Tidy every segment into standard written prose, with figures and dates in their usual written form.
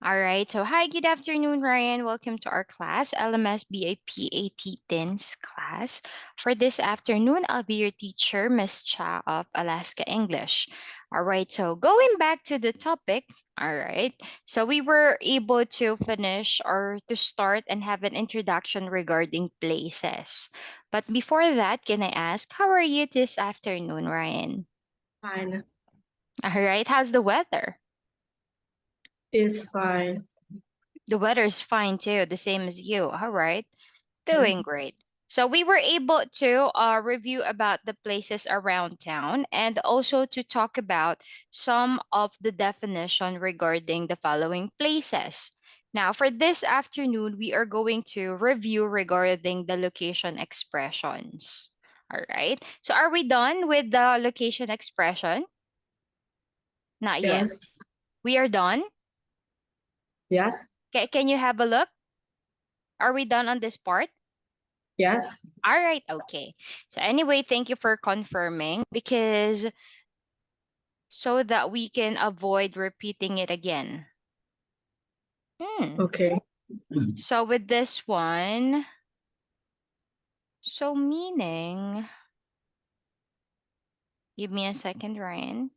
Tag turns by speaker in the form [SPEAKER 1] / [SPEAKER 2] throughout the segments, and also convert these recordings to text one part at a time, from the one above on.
[SPEAKER 1] All right. So, hi, good afternoon, Ryan. Welcome to our class, LMS BAPAT TINS class. For this afternoon, I'll be your teacher, Miss Cha of Alaska English. All right. So, going back to the topic, all right. So, we were able to finish or to start and have an introduction regarding places. But before that, can I ask, how are you this afternoon, Ryan?
[SPEAKER 2] Fine.
[SPEAKER 1] All right. How's the weather?
[SPEAKER 2] It's fine.
[SPEAKER 1] The weather's fine too, the same as you. All right. Doing
[SPEAKER 2] Yes.
[SPEAKER 1] great. So we were able to review about the places around town and also to talk about some of the definition regarding the following places. Now, for this afternoon, we are going to review regarding the location expressions. All right. So are we done with the location expression? Not yet.
[SPEAKER 2] Yes.
[SPEAKER 1] We are done.
[SPEAKER 2] Yes.
[SPEAKER 1] Can you have a look? Are we done on this part?
[SPEAKER 2] Yes.
[SPEAKER 1] All right, okay. So anyway, thank you for confirming because so that we can avoid repeating it again. Hmm.
[SPEAKER 2] Okay.
[SPEAKER 1] So with this one, so meaning, give me a second, Ryan.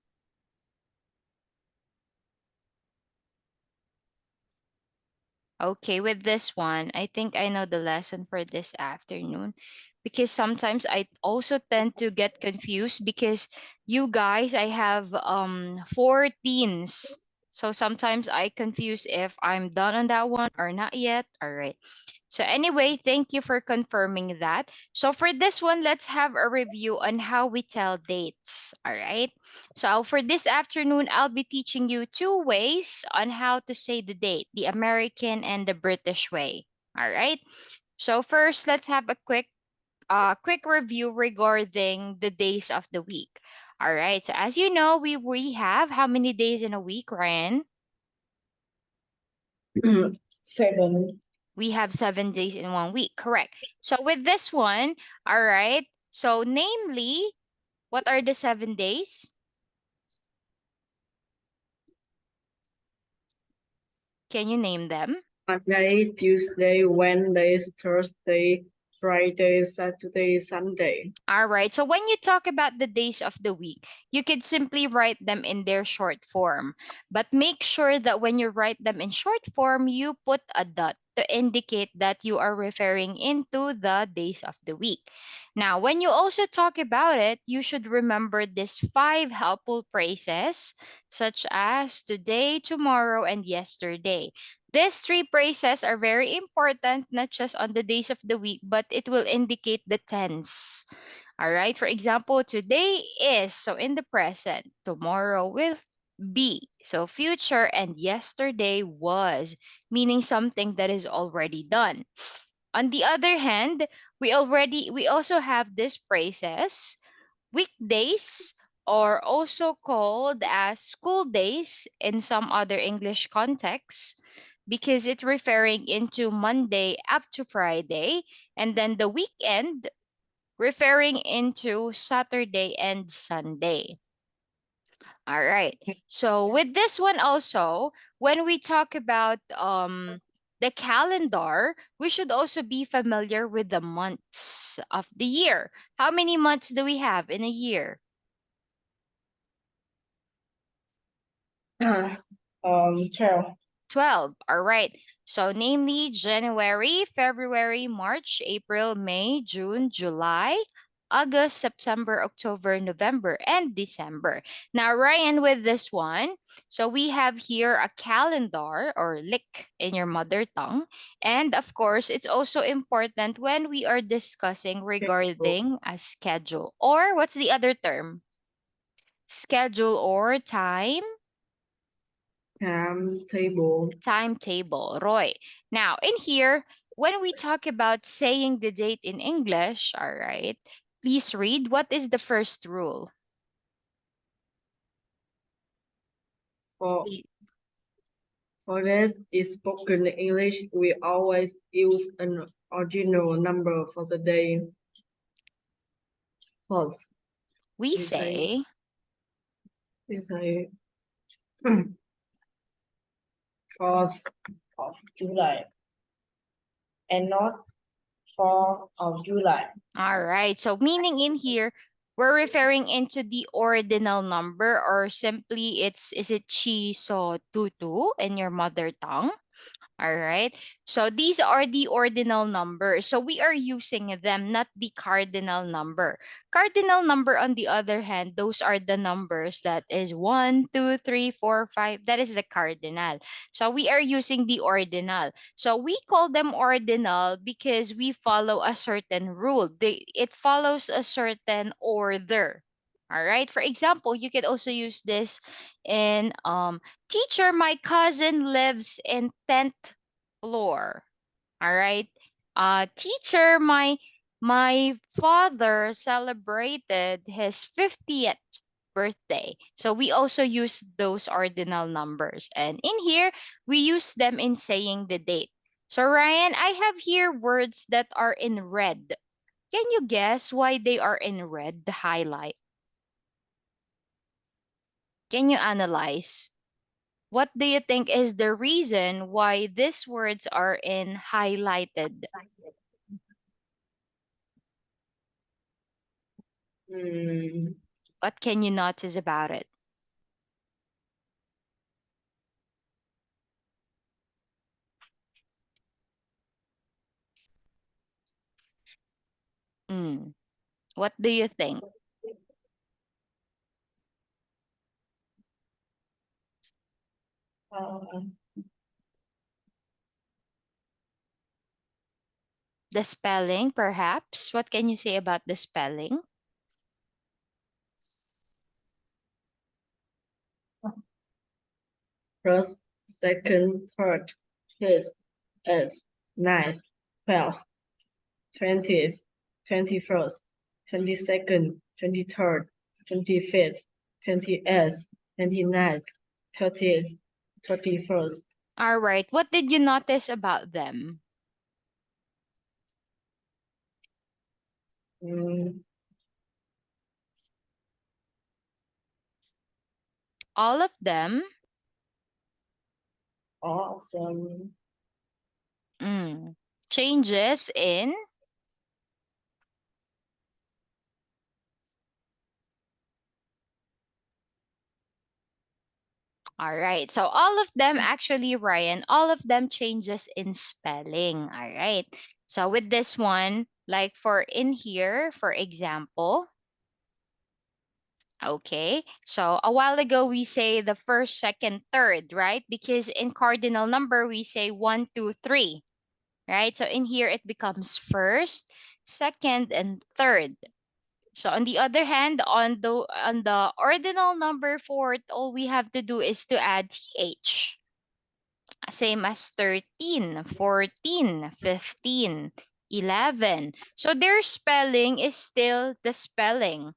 [SPEAKER 1] Okay, with this one, I think I know the lesson for this afternoon because sometimes I also tend to get confused because you guys, I have 14s. So sometimes I confuse if I'm done on that one or not yet. All right. So anyway, thank you for confirming that. So for this one, let's have a review on how we tell dates. All right. So for this afternoon, I'll be teaching you two ways on how to say the date, the American and the British way. All right. So first, let's have a quick review regarding the days of the week. All right. So as you know, we have how many days in a week, Ryan?
[SPEAKER 2] Seven.
[SPEAKER 1] We have 7 days in 1 week. Correct. So with this one, all right. So namely, what are the 7 days? Can you name them?
[SPEAKER 2] Monday, Tuesday, Wednesday, Thursday, Friday, Saturday, Sunday.
[SPEAKER 1] All right. So when you talk about the days of the week, you could simply write them in their short form. But make sure that when you write them in short form, you put a dot to indicate that you are referring into the days of the week. Now, when you also talk about it, you should remember these five helpful phrases, such as today, tomorrow, and yesterday. These three phrases are very important, not just on the days of the week, but it will indicate the tense. All right. For example, today is, so in the present, tomorrow will be, so future, and yesterday was, meaning something that is already done. On the other hand, we also have these phrases, weekdays, or also called as school days in some other English contexts, because it's referring into Monday up to Friday, and then the weekend referring into Saturday and Sunday. All right. So with this one also, when we talk about the calendar, we should also be familiar with the months of the year. How many months do we have in a year?
[SPEAKER 2] Uh, 12.
[SPEAKER 1] 12. All right. So, namely January, February, March, April, May, June, July, August, September, October, November, and December. Now, Ryan, with this one, so we have here a calendar or lick in your mother tongue. And of course, it's also important when we are discussing regarding a schedule, or what's the other term? Schedule or
[SPEAKER 2] Table.
[SPEAKER 1] timetable. Roy. Now, in here, when we talk about saying the date in English, all right, please read what is the first rule.
[SPEAKER 2] For,
[SPEAKER 1] Please-
[SPEAKER 2] for this is spoken English, we always use an original number for the day. First,
[SPEAKER 1] We
[SPEAKER 2] we say,
[SPEAKER 1] say,
[SPEAKER 2] we say 4th of July and not 4th of July.
[SPEAKER 1] All right. So meaning in here, we're referring into the ordinal number, or simply is it chi so tutu in your mother tongue? All right. So these are the ordinal numbers. So we are using them, not the cardinal number. Cardinal number, on the other hand, those are the numbers that is 1, 2, 3, 4, 5. That is the cardinal. So we are using the ordinal. So we call them ordinal because we follow a certain rule. It follows a certain order. All right. For example, you could also use this in teacher, my cousin lives in 10th floor. All right. Teacher, my father celebrated his 50th birthday. So we also use those ordinal numbers. And in here, we use them in saying the date. So Ryan, I have here words that are in red. Can you guess why they are in red, the highlight? Can you analyze? What do you think is the reason why these words are in highlighted?
[SPEAKER 2] Hmm.
[SPEAKER 1] What can you notice about it? Mm. What do you think?
[SPEAKER 2] Uh,
[SPEAKER 1] The spelling, perhaps? What can you say about the spelling?
[SPEAKER 2] First, second, third, fifth, eighth, ninth, 12th, 20th, 21st, 22nd, 23rd, 25th, 28th, 29th, 30th, 31st.
[SPEAKER 1] All right. What did you notice about them?
[SPEAKER 2] Mm,
[SPEAKER 1] All of them.
[SPEAKER 2] all of them.
[SPEAKER 1] Mm. Changes in. All right. So all of them, actually, Ryan, all of them changes in spelling. All right. So with this one, like for in here, for example, okay. So a while ago, we say the first, second, third, right? Because in cardinal number, we say one, two, three, right? So in here, it becomes first, second, and third. So on the other hand, on the ordinal number fourth, all we have to do is to add th. Same as 13, 14, 15, 11. So their spelling is still the spelling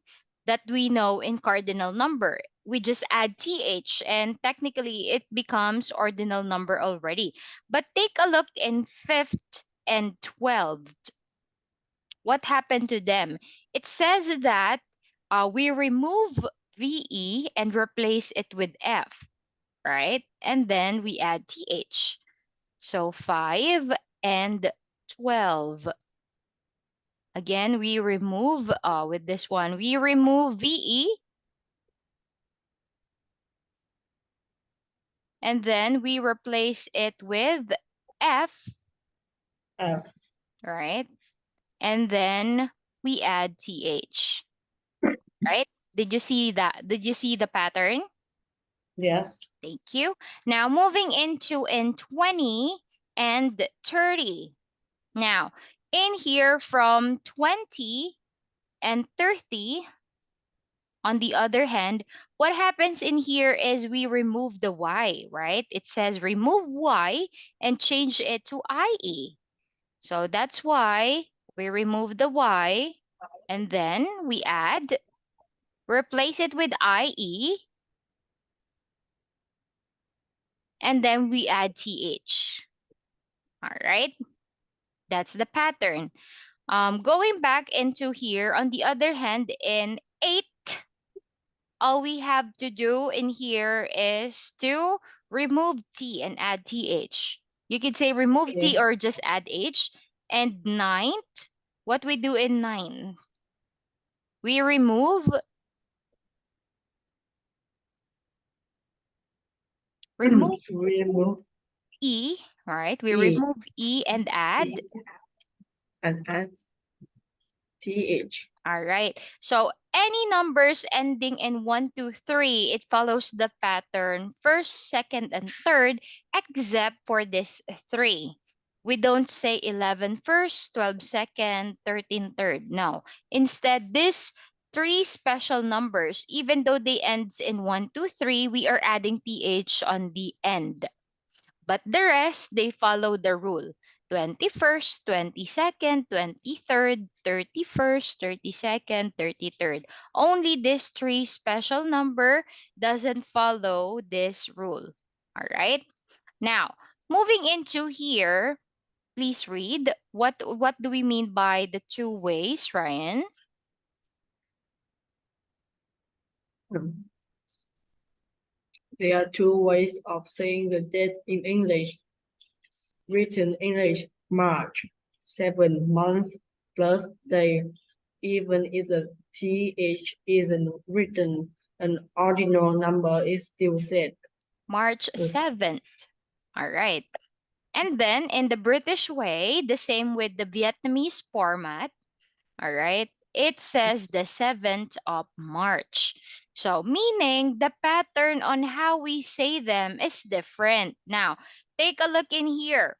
[SPEAKER 1] that we know in cardinal number. We just add th and technically it becomes ordinal number already. But take a look in 5th and 12th. What happened to them? It says that we remove ve and replace it with f, right? And then we add th. So 5 and 12. Again, we remove, with this one, we remove VE, and then we replace it with F,
[SPEAKER 2] Uh,
[SPEAKER 1] right? And then we add TH, right? Did you see that? Did you see the pattern?
[SPEAKER 2] yes.
[SPEAKER 1] Thank you. Now moving into in 20 and 30. Now, in here from 20 and 30, on the other hand, what happens in here is we remove the y, right? It says remove y and change it to IE. So that's why we remove the y and then we add, replace it with IE, and then we add TH. All right, that's the pattern. Going back into here, on the other hand, in 8, all we have to do in here is to remove T and add TH. You could say remove T
[SPEAKER 2] Okay.
[SPEAKER 1] or just add H. And ninth, what we do in nine? We remove
[SPEAKER 2] Remove
[SPEAKER 1] E, right? We
[SPEAKER 2] E,
[SPEAKER 1] remove E and add.
[SPEAKER 2] E and add TH.
[SPEAKER 1] All right. So any numbers ending in 1, 2, 3, it follows the pattern first, second, and third, except for this 3. We don't say 11 first, 12 second, 13 third. No. Instead, this three special numbers, even though they ends in 1, 2, 3, we are adding th on the end. But the rest, they follow the rule. 21st, 22nd, 23rd, 31st, 32nd, 33rd. Only this three special number doesn't follow this rule. All right? Now, moving into here, please read. What do we mean by the two ways, Ryan?
[SPEAKER 2] There are two ways of saying the date in English. Written English, March, 7 month plus day. Even if the TH isn't written, an ordinal number is still said.
[SPEAKER 1] March
[SPEAKER 2] Yes.
[SPEAKER 1] 7th. All right. And then in the British way, the same with the Vietnamese format, all right, it says the 7th of March. So, meaning the pattern on how we say them is different. Now, take a look in here.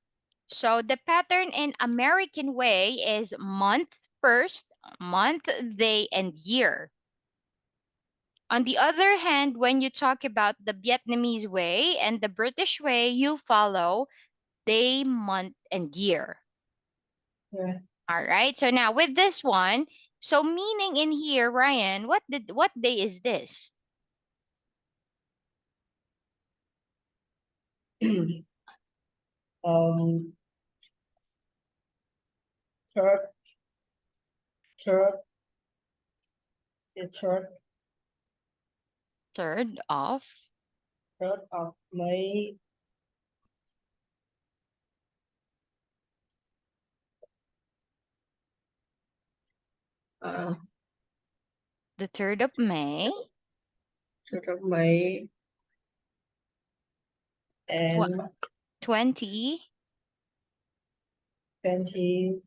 [SPEAKER 1] So, the pattern in American way is month first, month, day, and year. On the other hand, when you talk about the Vietnamese way and the British way, you follow day, month, and year.
[SPEAKER 2] Yeah.
[SPEAKER 1] All right. So now with this one, so meaning in here, Ryan, what day is this?
[SPEAKER 2] um, third, third, the
[SPEAKER 1] Third of
[SPEAKER 2] third of May, uh,
[SPEAKER 1] the 3rd of May,
[SPEAKER 2] 3rd of May,
[SPEAKER 1] tw-
[SPEAKER 2] and
[SPEAKER 1] 20.
[SPEAKER 2] 20,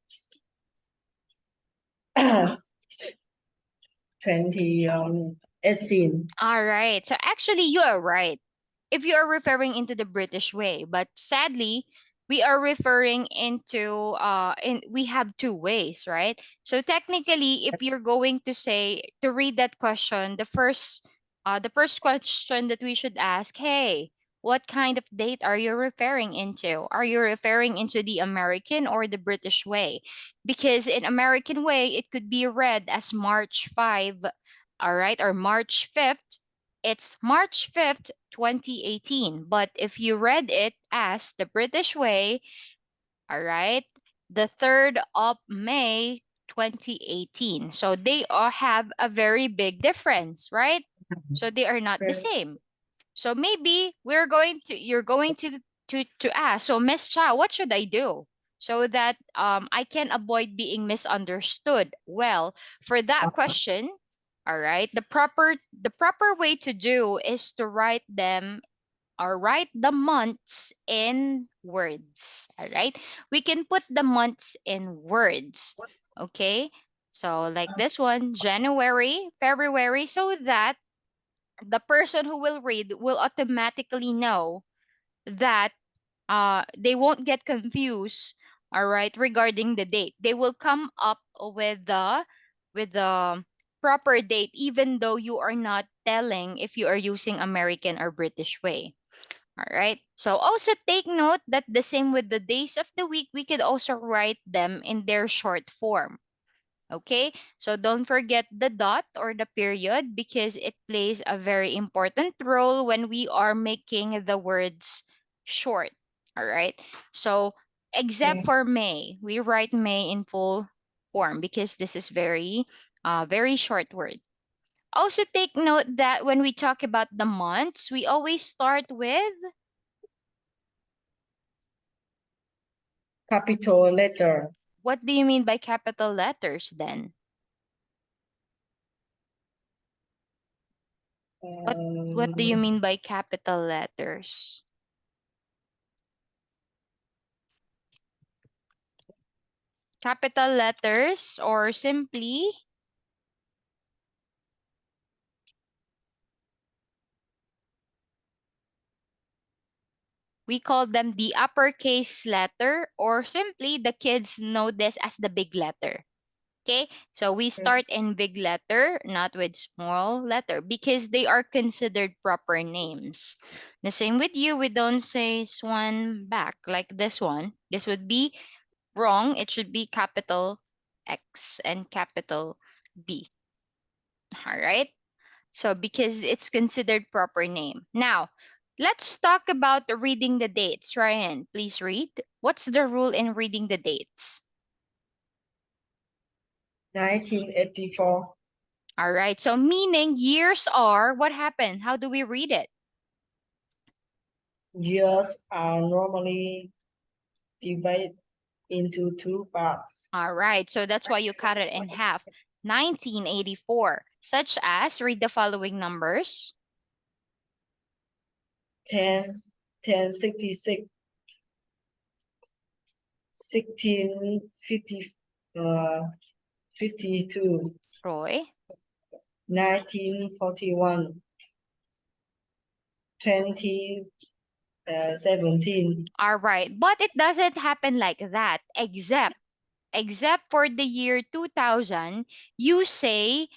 [SPEAKER 2] 2018.
[SPEAKER 1] All right. So actually you are right. If you are referring into the British way, but sadly, we are referring into in we have two ways, right? So technically, if you're going to say to read that question, the first question that we should ask, hey, what kind of date are you referring into? Are you referring into the American or the British way? Because in American way, it could be read as March 5, all right, or March 5th. It's March 5th, 2018. But if you read it as the British way, all right, the 3rd of May, 2018. So they all have a very big difference, right? So they are not the same. So maybe you're going to ask, so Miss Cha, what should I do so that I can avoid being misunderstood? Well, for that question, all right, the proper way to do is to write them or write the months in words. All right, we can put the months in words. Okay, so like this one, January, February, so that the person who will read will automatically know that they won't get confused, all right, regarding the date. They will come up with the proper date, even though you are not telling if you are using American or British way. All right. So also take note that the same with the days of the week, we could also write them in their short form. Okay, so don't forget the dot or the period because it plays a very important role when we are making the words short. All right, so except
[SPEAKER 2] Okay.
[SPEAKER 1] for May, we write May in full form because this is very short word. Also take note that when we talk about the months, we always start with
[SPEAKER 2] capital letter.
[SPEAKER 1] What do you mean by capital letters then? What do you
[SPEAKER 2] Um,
[SPEAKER 1] mean by capital letters? Capital letters, or simply we call them the uppercase letter, or simply the kids know this as the big letter. Okay, so we start in big letter, not with small letter, because they are considered proper names. The same with you, we don't say Xuan back like this one. This would be wrong. It should be capital X and capital B. All right. So because it's considered proper name. Now, let's talk about reading the dates. Ryan, please read. What's the rule in reading the dates?
[SPEAKER 2] 1984.
[SPEAKER 1] All right. So meaning years are what happened? How do we read it?
[SPEAKER 2] Years are normally divided into two parts.
[SPEAKER 1] All right. So that's why you cut it in half. 1984, such as read the following numbers.
[SPEAKER 2] 10, 1066, 1650, 52,
[SPEAKER 1] Roy.
[SPEAKER 2] 1941, 2017.
[SPEAKER 1] All right. But it doesn't happen like that, except for the year 2000, you say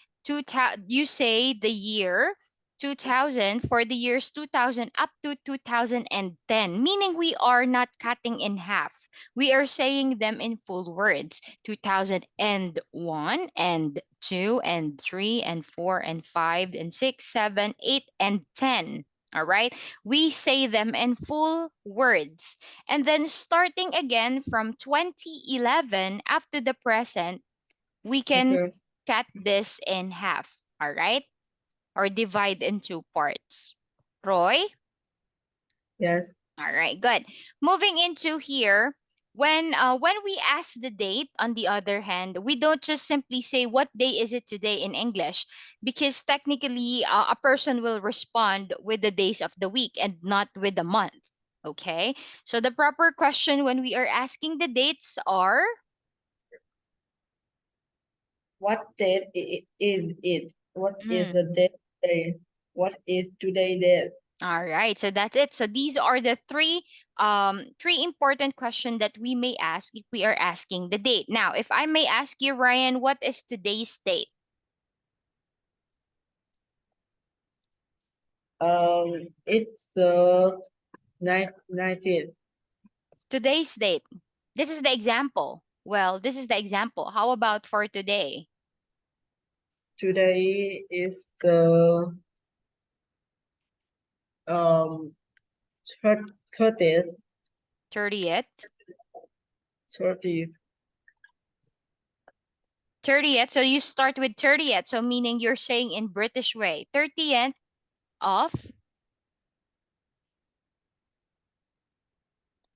[SPEAKER 1] you say the year 2000 for the years 2000 up to 2010, meaning we are not cutting in half. We are saying them in full words. 2001 and 2 and 3 and 4 and 5 and 6, 7, 8 and 10. All right, we say them in full words. And then starting again from 2011 up to the present, we can
[SPEAKER 2] Okay.
[SPEAKER 1] cut this in half, all right? Or divide into parts. Roy?
[SPEAKER 2] Yes.
[SPEAKER 1] All right, good. Moving into here, when we ask the date, on the other hand, we don't just simply say what day is it today in English, because technically a person will respond with the days of the week and not with the month. Okay, so the proper question when we are asking the dates are,
[SPEAKER 2] What date is it? What is the
[SPEAKER 1] mm,
[SPEAKER 2] date today? What is today date?
[SPEAKER 1] all right, so that's it. So these are the three important questions that we may ask if we are asking the date. Now, if I may ask you, Ryan, what is today's date?
[SPEAKER 2] It's the 19th.
[SPEAKER 1] Today's date. This is the example. Well, this is the example. How about for today?
[SPEAKER 2] Today is the um 30th,
[SPEAKER 1] 30th.
[SPEAKER 2] 30th,
[SPEAKER 1] 30th. So you start with 30th. So meaning you're saying in British way. 30th of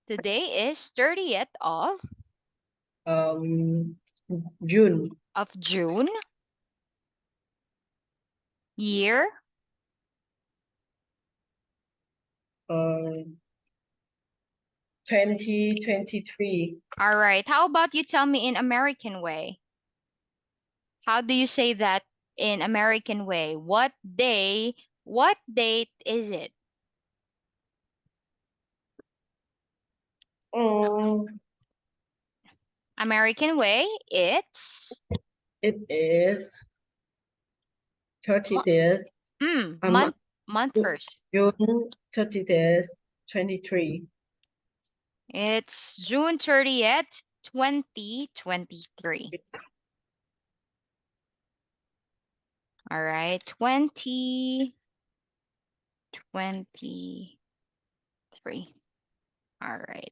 [SPEAKER 1] today is 30th
[SPEAKER 2] um June,
[SPEAKER 1] of June, year.
[SPEAKER 2] 2023.
[SPEAKER 1] All right. How about you tell me in American way? How do you say that in American way? What day, what date is it?
[SPEAKER 2] Um,
[SPEAKER 1] American way, it's
[SPEAKER 2] it is 30th, um,
[SPEAKER 1] month, month first.
[SPEAKER 2] June 30th, 23.
[SPEAKER 1] It's June 30th, 2023. All right, 2023. All right,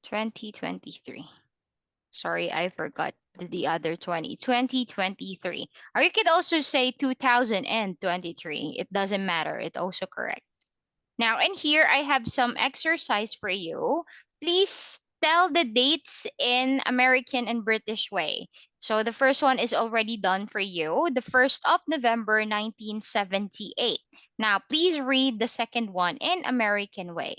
[SPEAKER 1] 2023. Sorry, I forgot the other 2023. Or you could also say 2023. It doesn't matter. It's also correct. Now, in here, I have some exercise for you. Please tell the dates in American and British way. So the first one is already done for you. The 1st of November 1978. Now please read the second one in American way.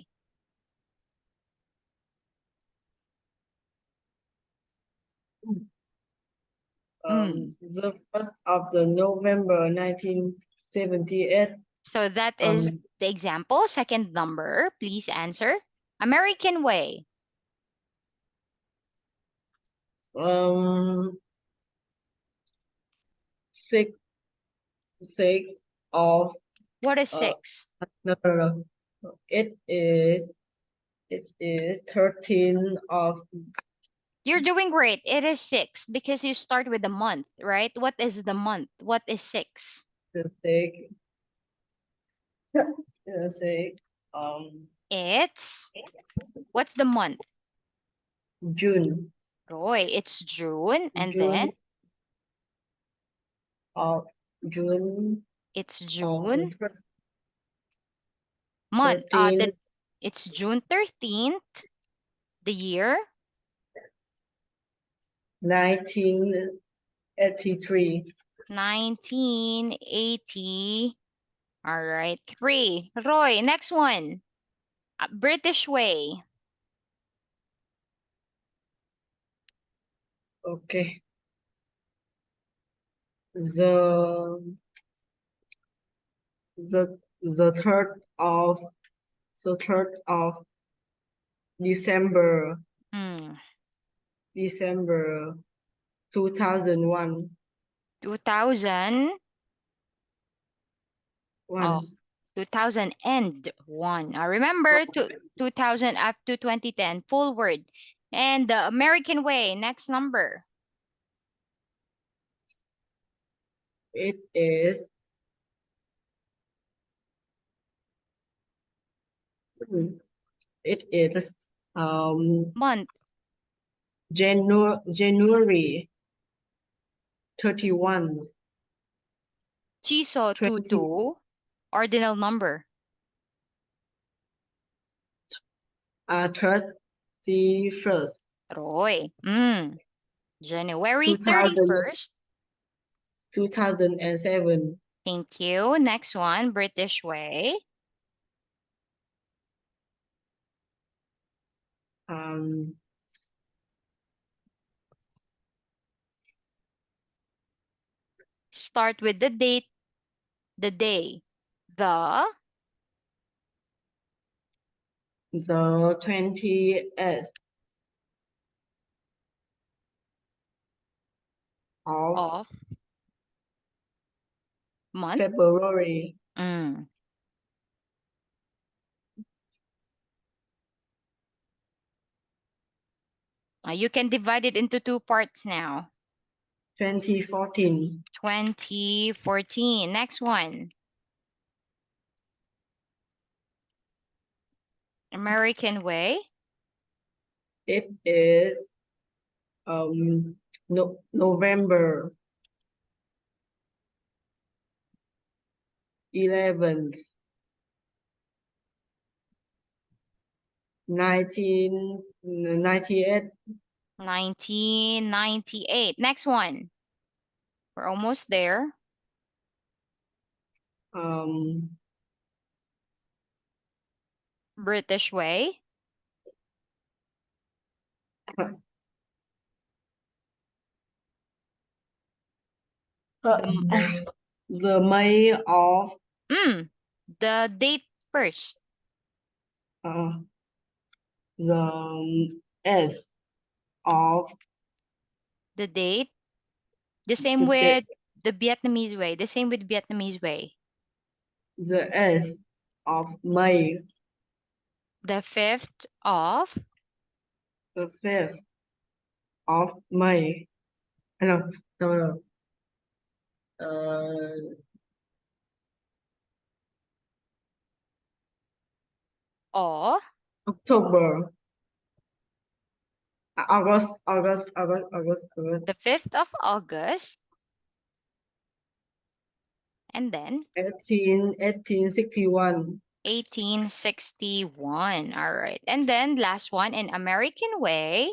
[SPEAKER 2] The 1st of November 1978.
[SPEAKER 1] So that is
[SPEAKER 2] Um,
[SPEAKER 1] the example. Second number, please answer. American way.
[SPEAKER 2] um, six, six of,
[SPEAKER 1] What is
[SPEAKER 2] uh,
[SPEAKER 1] 6?
[SPEAKER 2] no, no, no. It is 13 of
[SPEAKER 1] You're doing great. It is 6 because you start with the month, right? What is the month? What is 6?
[SPEAKER 2] the six, six,
[SPEAKER 1] It's what's the month?
[SPEAKER 2] June,
[SPEAKER 1] Roy, it's June and then
[SPEAKER 2] June of June
[SPEAKER 1] it's
[SPEAKER 2] of
[SPEAKER 1] June month.
[SPEAKER 2] 13,
[SPEAKER 1] It's June 13th, the year
[SPEAKER 2] 1983.
[SPEAKER 1] 1980. All right, 3. Roy, next one. British way.
[SPEAKER 2] Okay. The the third of December
[SPEAKER 1] Hmm.
[SPEAKER 2] December 2001.
[SPEAKER 1] 2000. Oh,
[SPEAKER 2] One.
[SPEAKER 1] 2001. Remember, 2000 up to 2010, full word. And the American way, next number.
[SPEAKER 2] It is it is
[SPEAKER 1] Month,
[SPEAKER 2] January 31,
[SPEAKER 1] Chiso
[SPEAKER 2] 20
[SPEAKER 1] 22, ordinal number.
[SPEAKER 2] 31st
[SPEAKER 1] Roy. January
[SPEAKER 2] 2000
[SPEAKER 1] 31st.
[SPEAKER 2] 2007.
[SPEAKER 1] Thank you. Next one, British way.
[SPEAKER 2] Um
[SPEAKER 1] Start with the date, the day. The
[SPEAKER 2] the 20th of
[SPEAKER 1] of month.
[SPEAKER 2] February.
[SPEAKER 1] Mm. You can divide it into two parts now.
[SPEAKER 2] 2014.
[SPEAKER 1] 2014. Next one. American way.
[SPEAKER 2] It is November 11th, 1998.
[SPEAKER 1] 1998. Next one. We're almost there.
[SPEAKER 2] Um,
[SPEAKER 1] British way. The
[SPEAKER 2] the May of
[SPEAKER 1] the date first.
[SPEAKER 2] uh, the S of
[SPEAKER 1] The date. The same
[SPEAKER 2] the
[SPEAKER 1] with
[SPEAKER 2] day,
[SPEAKER 1] the Vietnamese way. The same with Vietnamese way.
[SPEAKER 2] the S of May,
[SPEAKER 1] The 5th of
[SPEAKER 2] the 5th of May. No, no, no.
[SPEAKER 1] or
[SPEAKER 2] October, August,
[SPEAKER 1] the 5th of August. And then
[SPEAKER 2] 1861.
[SPEAKER 1] 1861. All right. And then last one, in American way,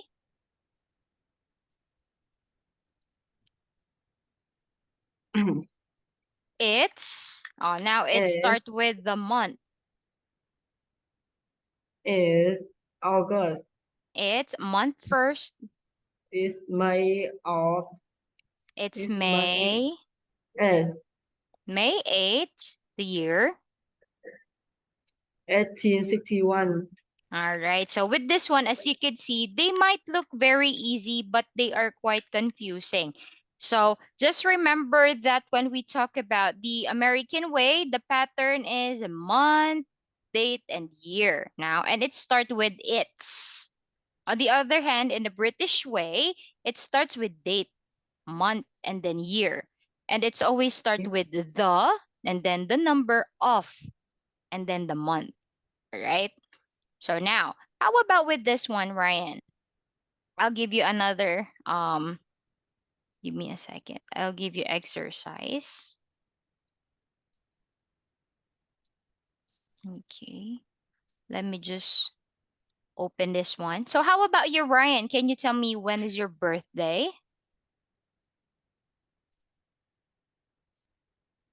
[SPEAKER 1] it's, oh, now it
[SPEAKER 2] is
[SPEAKER 1] starts with the month.
[SPEAKER 2] is August.
[SPEAKER 1] It's month first.
[SPEAKER 2] Is May of
[SPEAKER 1] It's
[SPEAKER 2] is May
[SPEAKER 1] May,
[SPEAKER 2] is
[SPEAKER 1] May 8th, the year.
[SPEAKER 2] 1861.
[SPEAKER 1] All right. So with this one, as you can see, they might look very easy, but they are quite confusing. So just remember that when we talk about the American way, the pattern is month, date, and year now, and it starts with it's. On the other hand, in the British way, it starts with date, month, and then year. And it's always start with the, and then the number of, and then the month. All right. So now, how about with this one, Ryan? I'll give you another give me a second. I'll give you exercise. Okay. Let me just open this one. So how about you, Ryan? Can you tell me when is your birthday?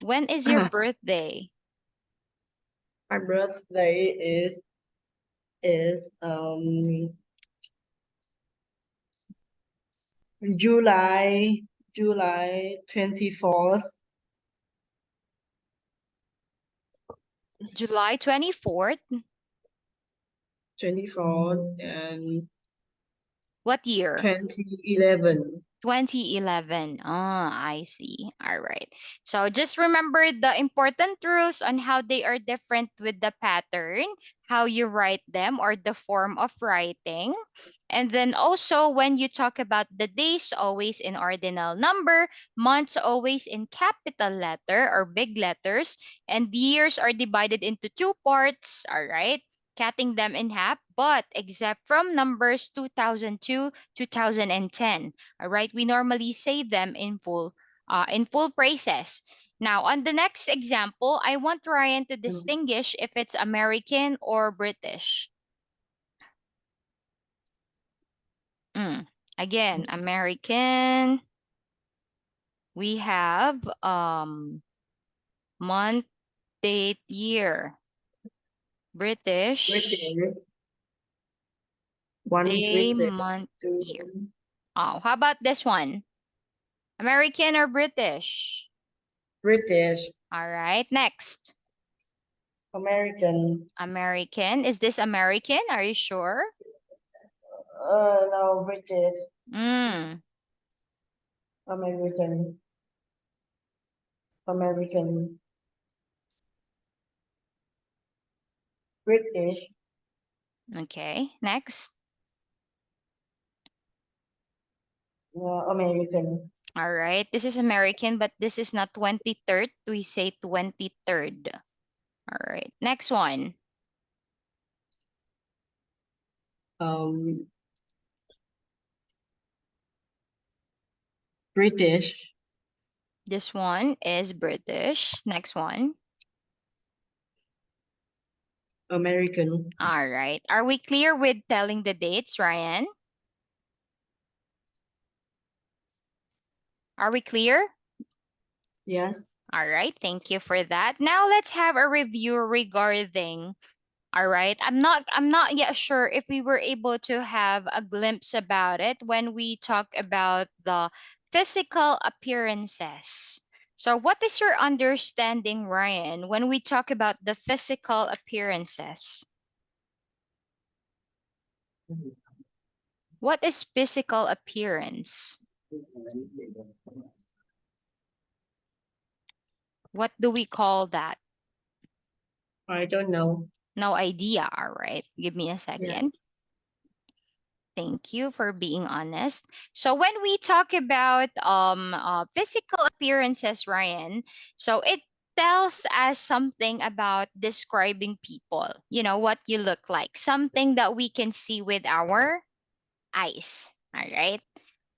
[SPEAKER 1] When is your birthday?
[SPEAKER 2] My birthday is July 24th.
[SPEAKER 1] July 24th.
[SPEAKER 2] 24th and
[SPEAKER 1] What year?
[SPEAKER 2] 2011.
[SPEAKER 1] 2011. Ah, I see. All right. So just remember the important rules on how they are different with the pattern, how you write them, or the form of writing. And then also when you talk about the days, always in ordinal number, months always in capital letter or big letters, and years are divided into two parts, all right? Cutting them in half, but except from numbers 2002, 2010. All right, we normally say them in full phrases. Now, on the next example, I want Ryan to distinguish if it's American or British. Mm. Again, American. We have month, date, year. British,
[SPEAKER 2] British, one
[SPEAKER 1] day,
[SPEAKER 2] British,
[SPEAKER 1] month,
[SPEAKER 2] two
[SPEAKER 1] year. Oh, how about this one? American or British?
[SPEAKER 2] British,
[SPEAKER 1] All right, next.
[SPEAKER 2] American,
[SPEAKER 1] American. Is this American? Are you sure?
[SPEAKER 2] no, British,
[SPEAKER 1] Mm.
[SPEAKER 2] American, American, British,
[SPEAKER 1] Okay, next.
[SPEAKER 2] American,
[SPEAKER 1] All right, this is American, but this is not 23rd. We say 23rd. All right, next one.
[SPEAKER 2] um, British,
[SPEAKER 1] This one is British. Next one.
[SPEAKER 2] American,
[SPEAKER 1] All right, are we clear with telling the dates, Ryan? Are we clear?
[SPEAKER 2] yes,
[SPEAKER 1] All right, thank you for that. Now let's have a review regarding. All right. I'm not yet sure if we were able to have a glimpse about it when we talk about the physical appearances. So what is your understanding, Ryan, when we talk about the physical appearances? What is physical appearance? What do we call that?
[SPEAKER 2] I don't know,
[SPEAKER 1] No idea. All right. Give me a
[SPEAKER 2] yeah,
[SPEAKER 1] second. Thank you for being honest. So when we talk about physical appearances, Ryan, so it tells us something about describing people. You know what you look like, something that we can see with our eyes. All right.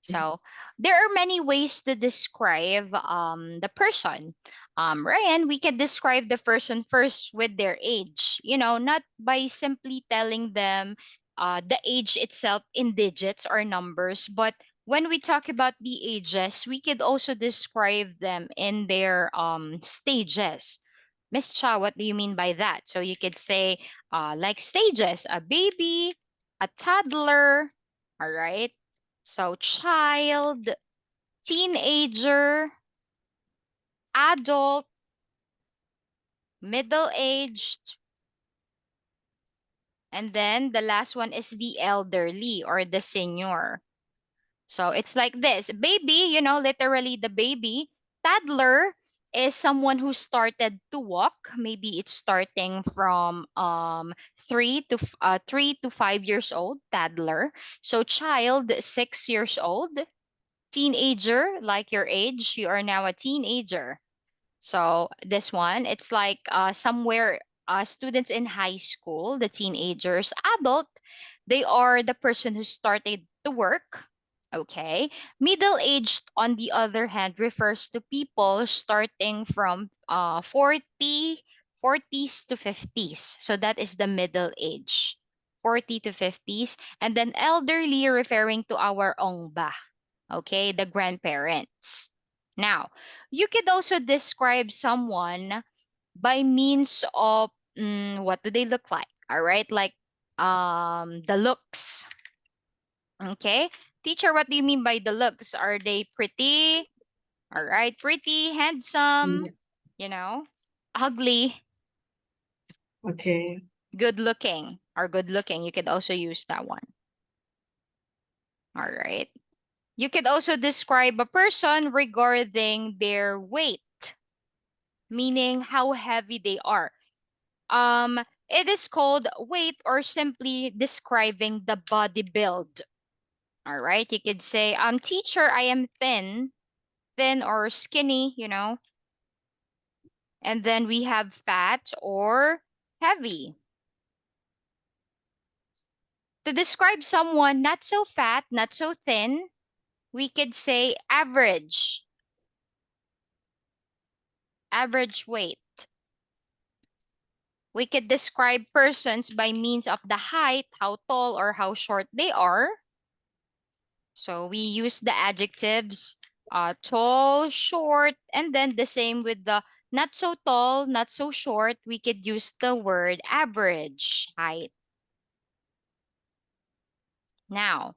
[SPEAKER 1] So there are many ways to describe the person. Ryan, we can describe the person first with their age, not by simply telling them the age itself in digits or numbers, but when we talk about the ages, we could also describe them in their stages. Miss Cha, what do you mean by that? So you could say, like stages, a baby, a toddler, all right? So child, teenager, adult, middle-aged, and then the last one is the elderly or the senior. So it's like this. Baby, literally the baby. Toddler is someone who started to walk. Maybe it's starting from 3 to 5 years old, toddler. So child, 6 years old. Teenager, like your age, you are now a teenager. So this one, it's like somewhere students in high school, the teenagers, adult, they are the person who started to work. Okay. Middle-aged, on the other hand, refers to people starting from 40s to 50s. So that is the middle age, 40 to 50s. And then elderly, referring to our ongba, okay, the grandparents. Now, you could also describe someone by means of what do they look like? All right, like the looks. Okay, teacher, what do you mean by the looks? Are they pretty? All right, pretty, handsome,
[SPEAKER 2] Mm,
[SPEAKER 1] you know, ugly,
[SPEAKER 2] okay.
[SPEAKER 1] good looking, or good looking. You could also use that one. All right. You could also describe a person regarding their weight, meaning how heavy they are. Um, it is called weight or simply describing the body build. All right, you could say, teacher, I am thin or skinny, and then we have fat or heavy. To describe someone not so fat, not so thin, we could say average weight. We could describe persons by means of the height, how tall or how short they are. So we use the adjectives tall, short, and then the same with the not so tall, not so short. We could use the word average height. Now,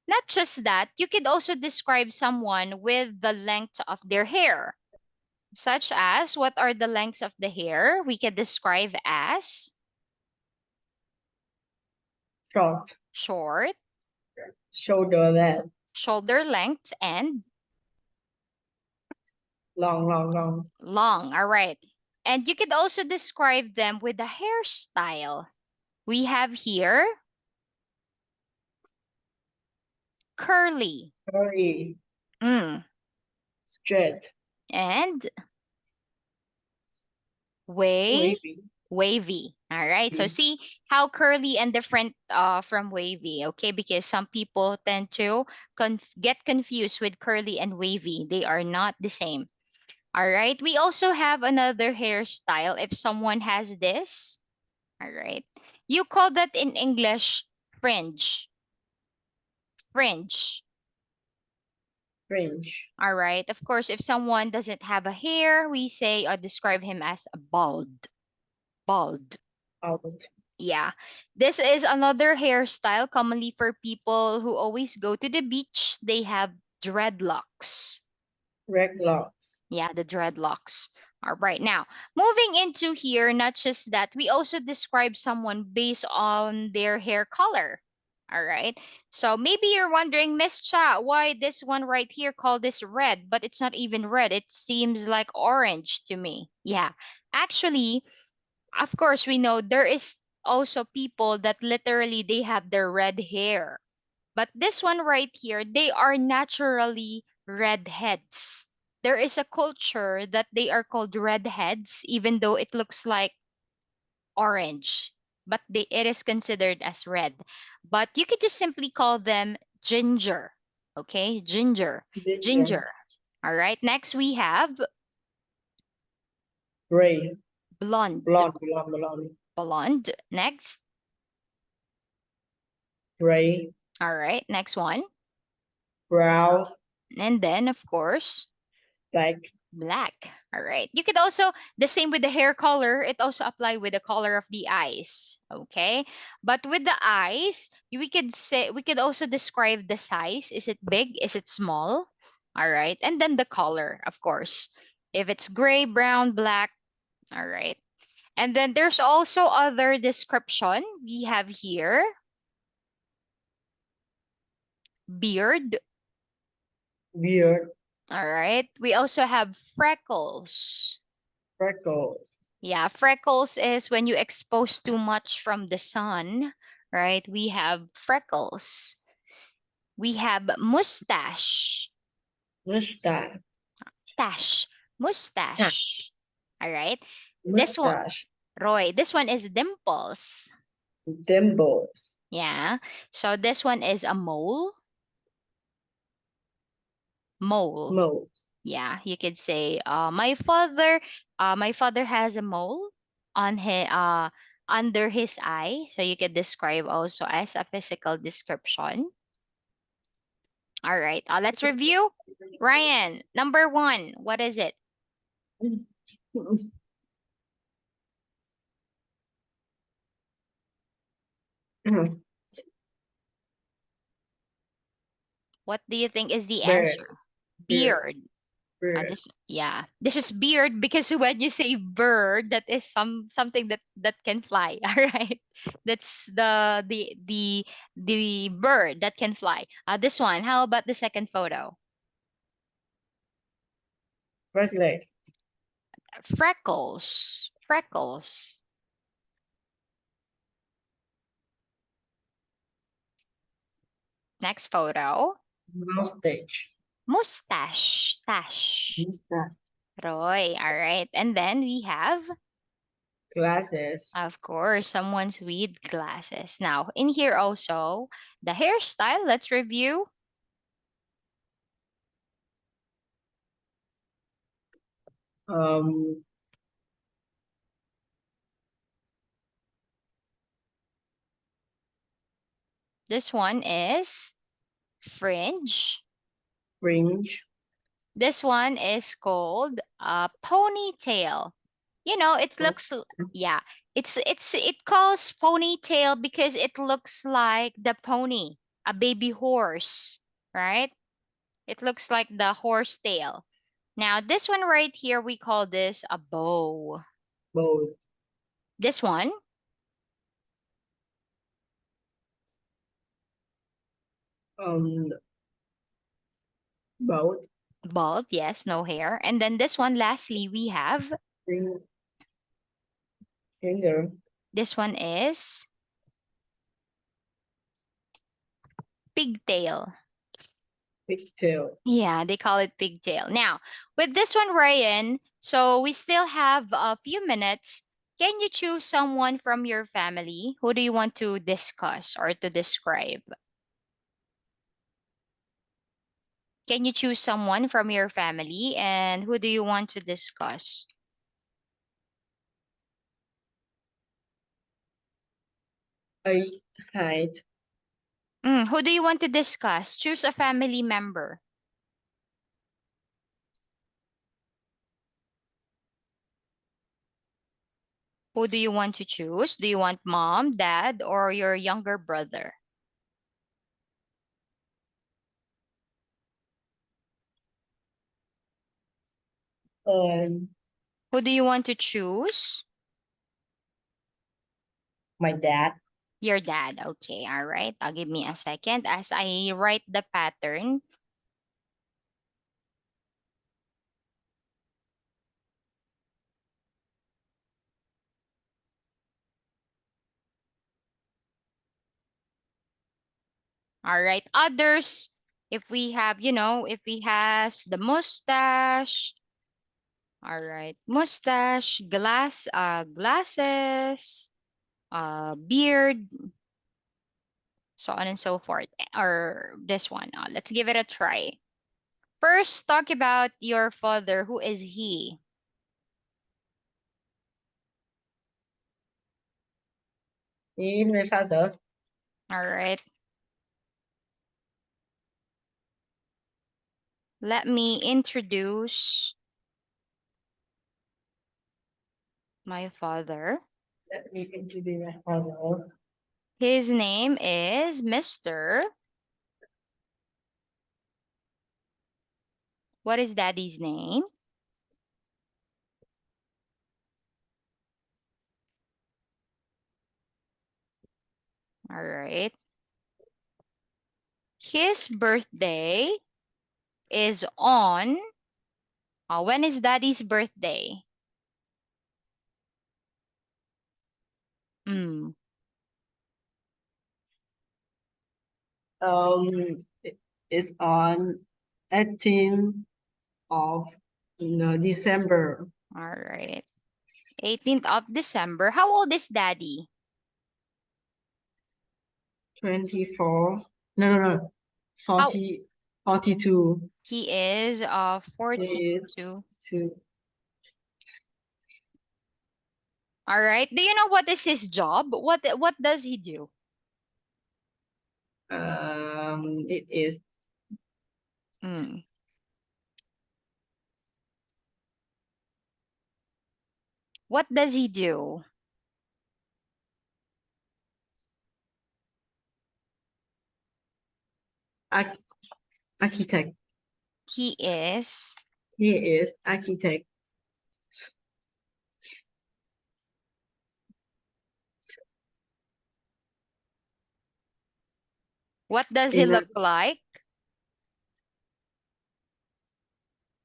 [SPEAKER 1] not just that, you could also describe someone with the length of their hair, such as what are the lengths of the hair? We can describe as
[SPEAKER 2] Short,
[SPEAKER 1] short,
[SPEAKER 2] shoulder length,
[SPEAKER 1] shoulder length, and
[SPEAKER 2] long.
[SPEAKER 1] long. All right. And you could also describe them with a hairstyle. We have here curly,
[SPEAKER 2] Curly,
[SPEAKER 1] mm,
[SPEAKER 2] straight,
[SPEAKER 1] and way
[SPEAKER 2] wavy.
[SPEAKER 1] wavy. All right. So
[SPEAKER 2] Mm.
[SPEAKER 1] see how curly and different from wavy, okay? Because some people tend to get confused with curly and wavy. They are not the same. All right. We also have another hairstyle. If someone has this, all right. You call that in English fringe. Fringe.
[SPEAKER 2] Fringe,
[SPEAKER 1] All right. Of course, if someone doesn't have a hair, we say or describe him as bald. Bald.
[SPEAKER 2] out,
[SPEAKER 1] Yeah. This is another hairstyle commonly for people who always go to the beach. They have dreadlocks.
[SPEAKER 2] dreadlocks,
[SPEAKER 1] Yeah, the dreadlocks. All right. Now, moving into here, not just that, we also describe someone based on their hair color. All right. So maybe you're wondering, Miss Cha, why this one right here called this red, but it's not even red. It seems like orange to me. Yeah. Actually, of course, we know there is also people that literally they have their red hair. But this one right here, they are naturally redheads. There is a culture that they are called redheads, even though it looks like orange, but it is considered as red. But you could just simply call them ginger. Okay, ginger,
[SPEAKER 2] ginger,
[SPEAKER 1] ginger. All right, next we have
[SPEAKER 2] gray,
[SPEAKER 1] Blonde.
[SPEAKER 2] blonde,
[SPEAKER 1] Blonde. Next.
[SPEAKER 2] gray,
[SPEAKER 1] All right. Next one.
[SPEAKER 2] brown,
[SPEAKER 1] And then, of course,
[SPEAKER 2] black,
[SPEAKER 1] black. All right. You could also, the same with the hair color, it also apply with the color of the eyes. Okay. But with the eyes, we could also describe the size. Is it big? Is it small? All right. And then the color, of course. If it's gray, brown, black. All right. And then there's also other description we have here. Beard.
[SPEAKER 2] beard,
[SPEAKER 1] All right. We also have freckles.
[SPEAKER 2] freckles,
[SPEAKER 1] Yeah, freckles is when you expose too much from the sun, right? We have freckles. We have mustache.
[SPEAKER 2] mustache,
[SPEAKER 1] Tash.
[SPEAKER 2] ah,
[SPEAKER 1] Mustache. All right. This one,
[SPEAKER 2] mustache,
[SPEAKER 1] Roy, this one is dimples.
[SPEAKER 2] dimples,
[SPEAKER 1] Yeah. So this one is a mole. Mole.
[SPEAKER 2] moles,
[SPEAKER 1] Yeah, you could say my father has a mole on his under his eye. So you could describe also as a physical description. All right, let's review. Ryan, number one, what is it? What do you think is the
[SPEAKER 2] beard,
[SPEAKER 1] answer?
[SPEAKER 2] beard,
[SPEAKER 1] Beard.
[SPEAKER 2] beard,
[SPEAKER 1] This is beard because when you say bird, that is something that can fly. All right, that's the bird that can fly. This one. How about the second photo?
[SPEAKER 2] freckles,
[SPEAKER 1] Freckles. Freckles. Next photo.
[SPEAKER 2] mustache,
[SPEAKER 1] Mustache. Tash.
[SPEAKER 2] mustache,
[SPEAKER 1] Roy. All right, and then we have,
[SPEAKER 2] glasses,
[SPEAKER 1] of course, someone's with glasses. Now, in here also, the hairstyle. Let's review.
[SPEAKER 2] um,
[SPEAKER 1] This one is fringe.
[SPEAKER 2] fringe,
[SPEAKER 1] This one is called a ponytail. You know, it looks yeah, it calls ponytail because it looks like the pony, a baby horse, right? It looks like the horse tail. Now, this one right here, we call this a bow.
[SPEAKER 2] both,
[SPEAKER 1] This one,
[SPEAKER 2] um, both,
[SPEAKER 1] bald, yes, no hair. And then this one, lastly, we have
[SPEAKER 2] finger,
[SPEAKER 1] this one is pigtail.
[SPEAKER 2] pigtail.
[SPEAKER 1] Yeah, they call it pigtail. Now, with this one, Ryan, so we still have a few minutes. Can you choose someone from your family? Who do you want to discuss or to describe? Can you choose someone from your family and who do you want to discuss?
[SPEAKER 2] A height,
[SPEAKER 1] Who do you want to discuss? Choose a family member. Who do you want to choose? Do you want mom, dad, or your younger brother?
[SPEAKER 2] and
[SPEAKER 1] Who do you want to choose?
[SPEAKER 2] my dad,
[SPEAKER 1] Your dad. Okay, all right. I'll give me a second as I write the pattern. All right. Others, if we have, if he has the mustache. All right. Mustache, glasses, beard, so on and so forth. Or this one. Let's give it a try. First, talk about your father. Who is he?
[SPEAKER 2] In my father.
[SPEAKER 1] All right. Let me introduce my father.
[SPEAKER 2] Let me introduce my father.
[SPEAKER 1] His name is Mr. What is daddy's name? All right. His birthday is on. When is daddy's birthday? Mm,
[SPEAKER 2] It is on 18th of December.
[SPEAKER 1] all right. 18th of December. How old is daddy?
[SPEAKER 2] 24. No.
[SPEAKER 1] How
[SPEAKER 2] 42.
[SPEAKER 1] he is
[SPEAKER 2] He is
[SPEAKER 1] 42.
[SPEAKER 2] two.
[SPEAKER 1] All right. Do you know what is his job? What does he do?
[SPEAKER 2] It is
[SPEAKER 1] Mm. What does he do?
[SPEAKER 2] arch- architect.
[SPEAKER 1] He is.
[SPEAKER 2] He is architect
[SPEAKER 1] What does he
[SPEAKER 2] in a,
[SPEAKER 1] look like?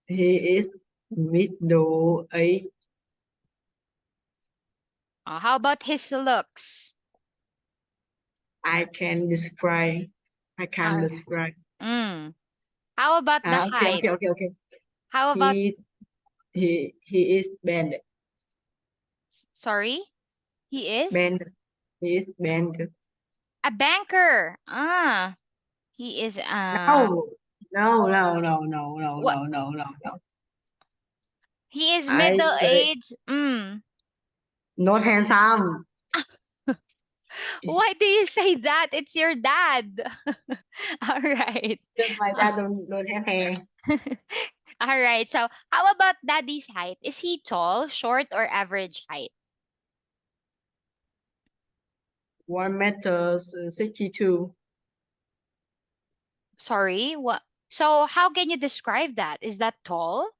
[SPEAKER 2] he is middle age.
[SPEAKER 1] How about his looks?
[SPEAKER 2] I can describe. I can
[SPEAKER 1] Uh,
[SPEAKER 2] describe.
[SPEAKER 1] mm. How about the
[SPEAKER 2] Okay,
[SPEAKER 1] height?
[SPEAKER 2] okay.
[SPEAKER 1] How about,
[SPEAKER 2] He he is band
[SPEAKER 1] sorry? He is
[SPEAKER 2] band. He is band.
[SPEAKER 1] a banker. He is
[SPEAKER 2] No,
[SPEAKER 1] what?
[SPEAKER 2] no.
[SPEAKER 1] He is
[SPEAKER 2] I
[SPEAKER 1] middle
[SPEAKER 2] say
[SPEAKER 1] age. Mm.
[SPEAKER 2] not handsome.
[SPEAKER 1] Why do you say that? It's your dad. All right.
[SPEAKER 2] Just my dad don't have hair.
[SPEAKER 1] All right. So, how about daddy's height? Is he tall, short, or average height?
[SPEAKER 2] 1 meter 62.
[SPEAKER 1] Sorry, what? So, how can you describe that? Is that tall?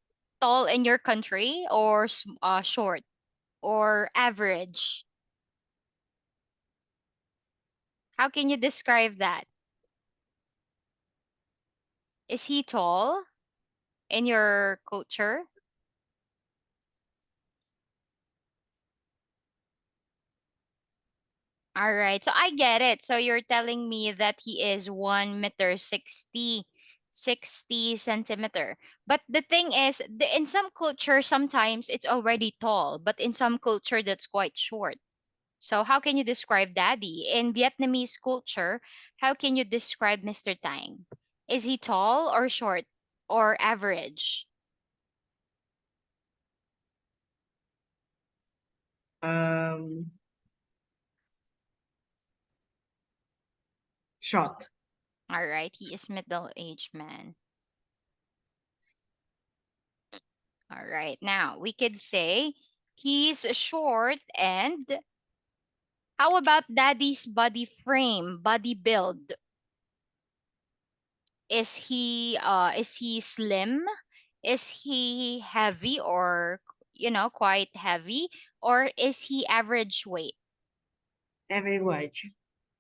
[SPEAKER 1] Tall in your country, or short, or average? How can you describe that? Is he tall in your culture? All right. So I get it. So you're telling me that he is 1 meter 60 centimeter. But the thing is, in some culture, sometimes it's already tall, but in some culture, that's quite short. So how can you describe daddy? In Vietnamese culture, how can you describe Mr. Tang? Is he tall or short or average?
[SPEAKER 2] Um, Short.
[SPEAKER 1] All right. He is middle-aged man. All right. Now we could say he's short and how about daddy's body frame, body build? Is he slim? Is he heavy or quite heavy or is he average weight?
[SPEAKER 2] Average.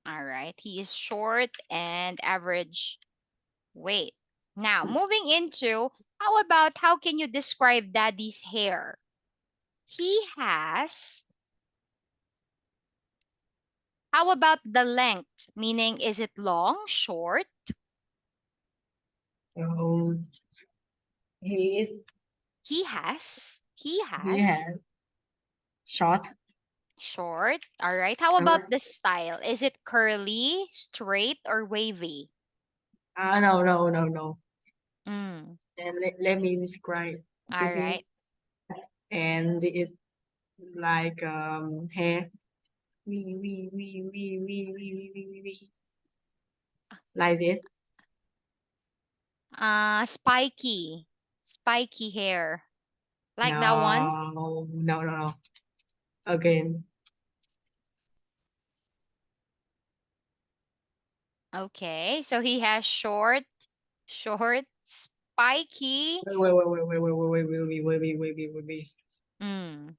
[SPEAKER 1] All right. He is short and average weight. Now, moving into how can you describe daddy's hair? He has How about the length? Meaning, is it long, short?
[SPEAKER 2] Um, he is
[SPEAKER 1] He has. He
[SPEAKER 2] he
[SPEAKER 1] has.
[SPEAKER 2] has short.
[SPEAKER 1] Short. All right. How about
[SPEAKER 2] Short.
[SPEAKER 1] the style? Is it curly, straight, or wavy?
[SPEAKER 2] No.
[SPEAKER 1] Mm.
[SPEAKER 2] And let me describe.
[SPEAKER 1] All
[SPEAKER 2] This is
[SPEAKER 1] right.
[SPEAKER 2] and it is like hair. we. Like this.
[SPEAKER 1] Spiky hair. Like that one?
[SPEAKER 2] No. Again.
[SPEAKER 1] Okay, so he has short, spiky.
[SPEAKER 2] Wait.
[SPEAKER 1] Mm.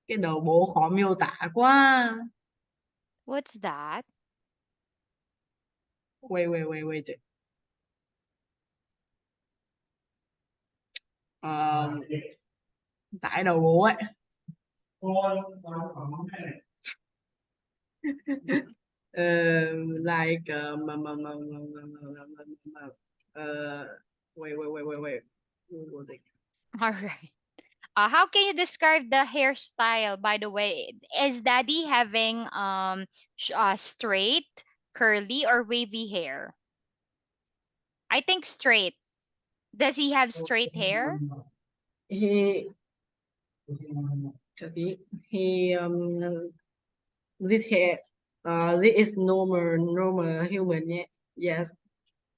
[SPEAKER 2] Cái đầu bộ khó miêu tả quá.
[SPEAKER 1] What's that?
[SPEAKER 2] Wait. Ờ, tải đầu bộ ấy. Like uh, wait. What was it?
[SPEAKER 1] All right. How can you describe the hairstyle, by the way? Is Daddy having straight, curly, or wavy hair? I think straight. Does he have straight hair?
[SPEAKER 2] He he this hair this is normal human, yeah. Yes.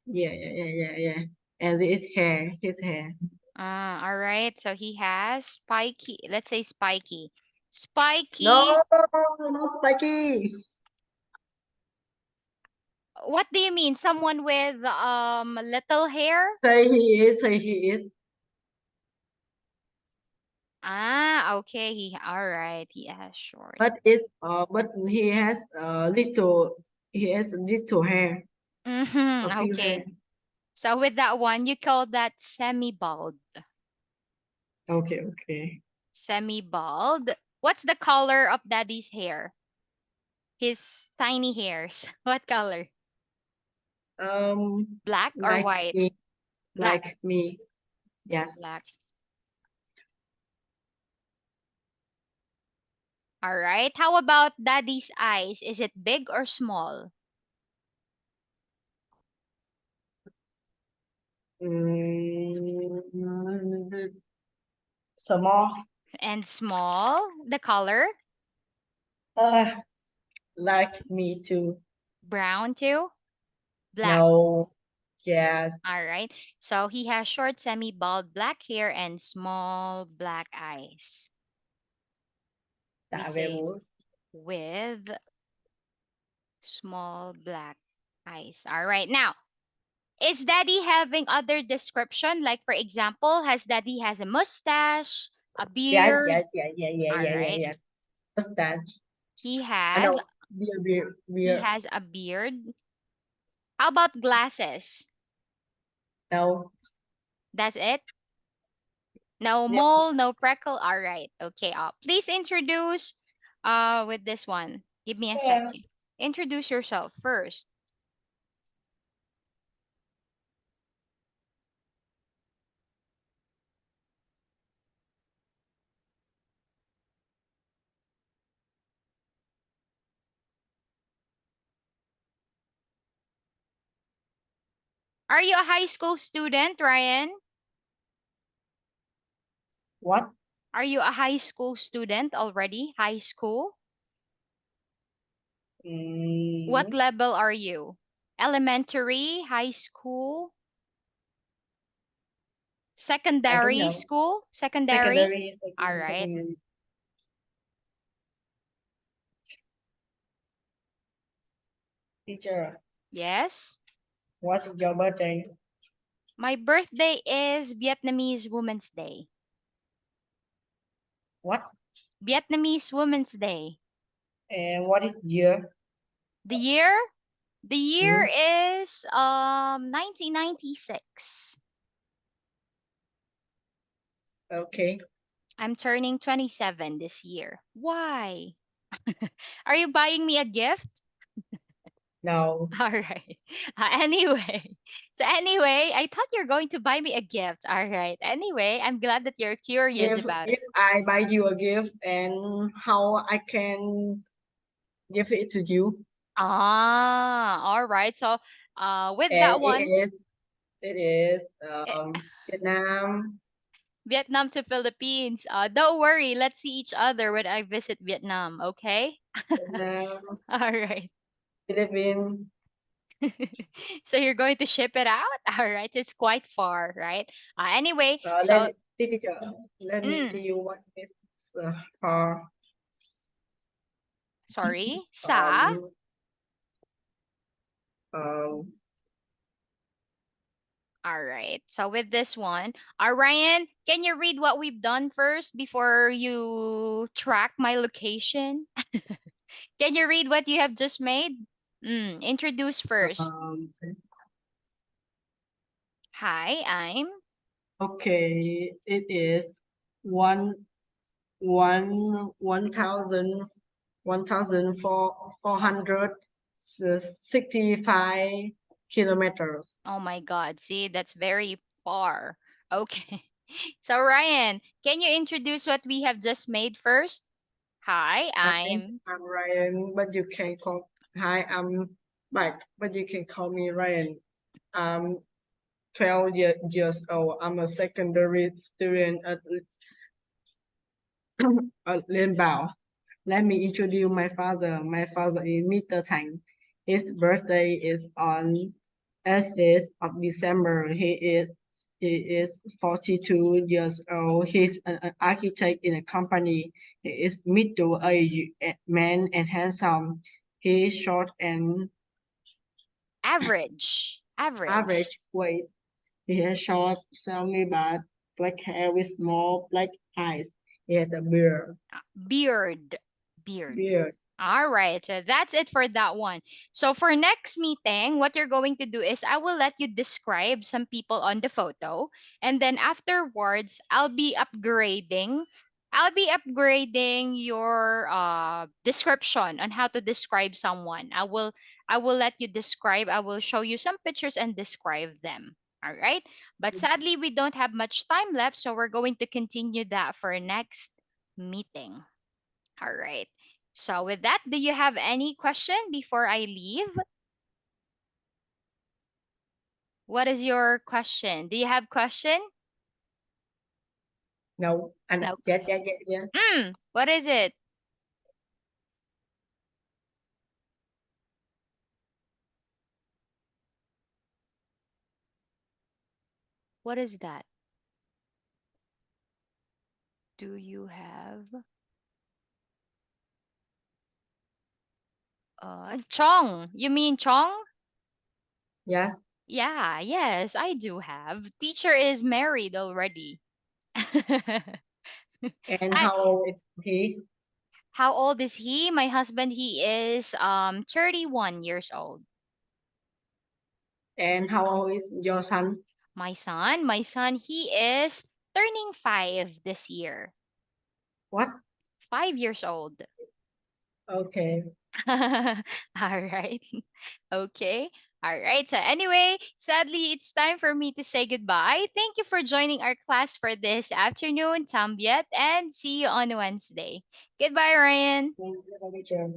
[SPEAKER 2] Yeah. And this is his hair.
[SPEAKER 1] All right. So he has spiky. Let's say spiky.
[SPEAKER 2] No,
[SPEAKER 1] Spiky.
[SPEAKER 2] not spiky.
[SPEAKER 1] What do you mean? Someone with little hair?
[SPEAKER 2] Say he is.
[SPEAKER 1] Okay. All right. He has short.
[SPEAKER 2] But he has little hair, a
[SPEAKER 1] Mm-hmm.
[SPEAKER 2] few hair.
[SPEAKER 1] Okay. So with that one, you call that semi-bald.
[SPEAKER 2] Okay.
[SPEAKER 1] Semi-bald. What's the color of Daddy's hair? His tiny hairs. What color?
[SPEAKER 2] Um,
[SPEAKER 1] Black or
[SPEAKER 2] like
[SPEAKER 1] white?
[SPEAKER 2] me,
[SPEAKER 1] Black.
[SPEAKER 2] like me. Yes.
[SPEAKER 1] Black. All right. How about Daddy's eyes? Is it big or small?
[SPEAKER 2] Mm, small.
[SPEAKER 1] And small. The color?
[SPEAKER 2] Uh, like me too.
[SPEAKER 1] Brown too? Black.
[SPEAKER 2] No. Yes.
[SPEAKER 1] All right. So he has short, semi-bald black hair and small black eyes. We
[SPEAKER 2] Tạ về
[SPEAKER 1] say
[SPEAKER 2] bố.
[SPEAKER 1] with small black eyes. All right. Now, is Daddy having other description? Like for example, has Daddy has a mustache, a
[SPEAKER 2] Yes.
[SPEAKER 1] beard? All right.
[SPEAKER 2] Yes. Mustache.
[SPEAKER 1] He
[SPEAKER 2] I
[SPEAKER 1] has
[SPEAKER 2] know.
[SPEAKER 1] he
[SPEAKER 2] Beer.
[SPEAKER 1] has a beard. How about glasses?
[SPEAKER 2] No.
[SPEAKER 1] That's it? No
[SPEAKER 2] Yep.
[SPEAKER 1] mole, no freckle. All right. Okay. Please introduce with this one. Give me a
[SPEAKER 2] Yeah.
[SPEAKER 1] second. Introduce yourself first. Are you a high school student, Ryan?
[SPEAKER 2] What?
[SPEAKER 1] Are you a high school student already? High school? What
[SPEAKER 2] Mm,
[SPEAKER 1] level are you? Elementary, high school,
[SPEAKER 2] I don't
[SPEAKER 1] secondary
[SPEAKER 2] know.
[SPEAKER 1] school? Secondary?
[SPEAKER 2] Secondary.
[SPEAKER 1] All right.
[SPEAKER 2] Teacher,
[SPEAKER 1] Yes.
[SPEAKER 2] what's your birthday?
[SPEAKER 1] My birthday is Vietnamese Women's Day.
[SPEAKER 2] What?
[SPEAKER 1] Vietnamese Women's Day.
[SPEAKER 2] And what is year?
[SPEAKER 1] The year? The year
[SPEAKER 2] Hmm?
[SPEAKER 1] is 1996.
[SPEAKER 2] Okay.
[SPEAKER 1] I'm turning 27 this year. Why? Are you buying me a gift?
[SPEAKER 2] No.
[SPEAKER 1] All right. Anyway, I thought you're going to buy me a gift. All right. Anyway, I'm glad that you're curious about
[SPEAKER 2] If
[SPEAKER 1] it.
[SPEAKER 2] I buy you a gift, and how I can give it to you?
[SPEAKER 1] All right. So, with
[SPEAKER 2] And
[SPEAKER 1] that one,
[SPEAKER 2] it is
[SPEAKER 1] eh,
[SPEAKER 2] Vietnam,
[SPEAKER 1] Vietnam to Philippines. Don't worry. Let's see each other when I visit Vietnam. Okay.
[SPEAKER 2] Vietnam,
[SPEAKER 1] All right.
[SPEAKER 2] Philippines.
[SPEAKER 1] So you're going to ship it out. All right. It's quite far, right? Anyway.
[SPEAKER 2] Let
[SPEAKER 1] So,
[SPEAKER 2] me, teacher, let me
[SPEAKER 1] mm,
[SPEAKER 2] see what is for
[SPEAKER 1] sorry. Sa.
[SPEAKER 2] um um
[SPEAKER 1] All right. So with this one, Ryan, can you read what we've done first before you track my location? Can you read what you have just made? Introduce first.
[SPEAKER 2] um
[SPEAKER 1] Hi, I'm.
[SPEAKER 2] okay, it is one one thousand 1465 kilometers.
[SPEAKER 1] Oh my God. See, that's very far. Okay. So, Ryan, can you introduce what we have just made first? Hi,
[SPEAKER 2] Hi,
[SPEAKER 1] I'm.
[SPEAKER 2] I'm Ryan, but you can call hi, I'm Bach, but you can call me Ryan. I'm 12 years old. I'm a secondary student at Liên. Let me introduce my father. My father is Mr. Tang. His birthday is on 8th of December. He is 42 years old. He's an architect in a company. He is middle-aged man and handsome. He is short and
[SPEAKER 1] Average. Average.
[SPEAKER 2] average weight. He has short, semi but black hair with small black eyes. He has a beard.
[SPEAKER 1] Beard. Beard.
[SPEAKER 2] Beard.
[SPEAKER 1] All right, so that's it for that one. So for next meeting, what you're going to do is I will let you describe some people on the photo, and then afterwards I'll be upgrading your description on how to describe someone. I will let you describe. I will show you some pictures and describe them. All right, but sadly we don't have much time left, so we're going to continue that for next meeting. All right. So with that, do you have any question before I leave? What is your question? Do you have question?
[SPEAKER 2] No, and
[SPEAKER 1] No.
[SPEAKER 2] yes.
[SPEAKER 1] What is it? What is that? Do you have Chong? You mean Chong?
[SPEAKER 2] Yes.
[SPEAKER 1] Yeah, yes, I do have. Teacher is married already.
[SPEAKER 2] And
[SPEAKER 1] I,
[SPEAKER 2] how old is he?
[SPEAKER 1] how old is he? My husband, he is 31 years old.
[SPEAKER 2] And how old is your son?
[SPEAKER 1] My son, he is turning 5 this year.
[SPEAKER 2] What?
[SPEAKER 1] 5 years old.
[SPEAKER 2] Okay.
[SPEAKER 1] All right. Okay. All right. So, anyway, sadly, it's time for me to say goodbye. Thank you for joining our class for this afternoon, Tambiet, and see you on Wednesday. Goodbye, Ryan.
[SPEAKER 2] Thank you, teacher.